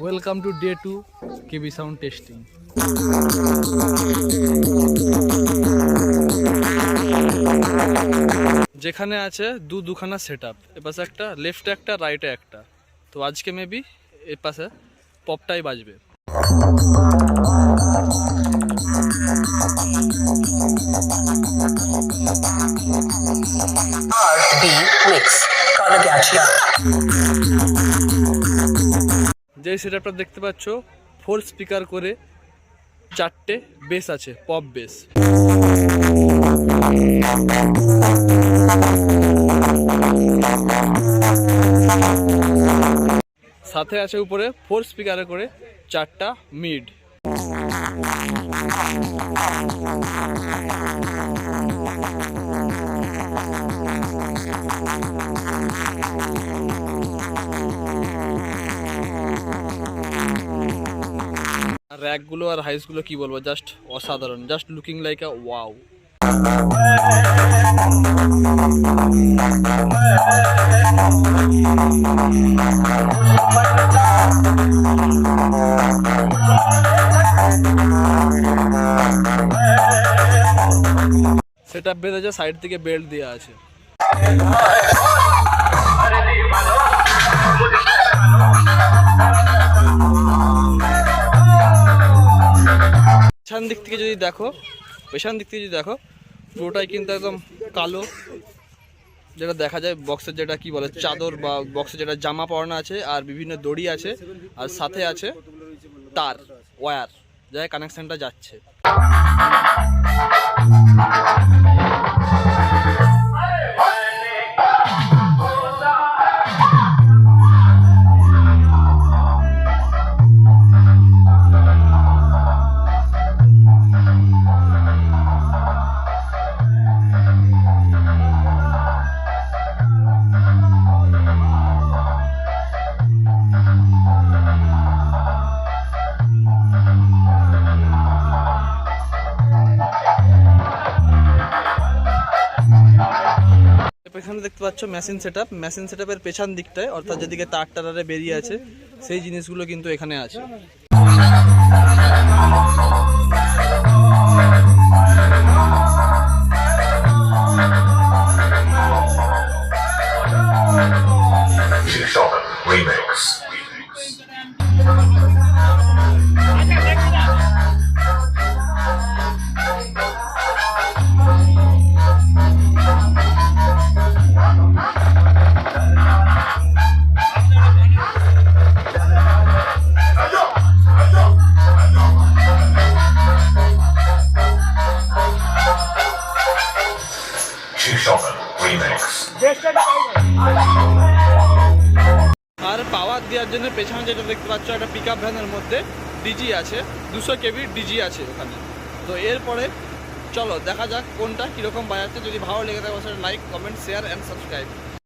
Welcome to day 2 KB sound testing. যেখানে আছে দুখানা সেট আপ, এপাশে একটা, লেফটে একটা, রাইটে একটা। তো আজকে মেবি এর পাশে পপটাই বাজবে। যে সেটআপটা দেখতে পাচ্ছ 4 স্পিকার করে 4টে বেস আছে, পপ বেস। সাথে আছে উপরে 4 স্পিকারে করে 4টা মিড। র্যাকগুলো আর হাইসগুলো কি বলবো, জাস্ট অসাধারণ, জাস্ট লুকিং লাইক আ ওয়াও। সেটআপ বেঁধেছে, সাইড থেকে বেল্ট দেওয়া আছে। পেছন দিক থেকে যদি দেখো পুরোটাই কিন্তু একদম কালো, যেটা দেখা যায় বক্সের যেটা কি বলে চাদর বা বক্সের যেটা জামা পরানো আছে, আর বিভিন্ন দড়ি আছে, আর সাথে আছে তার ওয়্যার, যাই কানেকশনটা যাচ্ছে। এখানে দেখতে পাচ্ছ মেশিন সেটআপের পেছন দিকটায়, অর্থাৎ যেদিকে তার টারারে বেরিয়ে আছে, সেই জিনিসগুলো কিন্তু এখানে আছে। আর পাওয়ার দেওয়ার জন্য পেছনে যেটা দেখতে পাচ্ছ, একটা পিকআপ ভ্যানের মধ্যে ডিজি আছে, 200 কেবির ডিজি আছে ওখানে। তো এরপরে চলো দেখা যাক কোনটা কীরকম বাজাচ্ছে। যদি ভালো লেগে থাকে অবশ্যই like, comment, share and subscribe.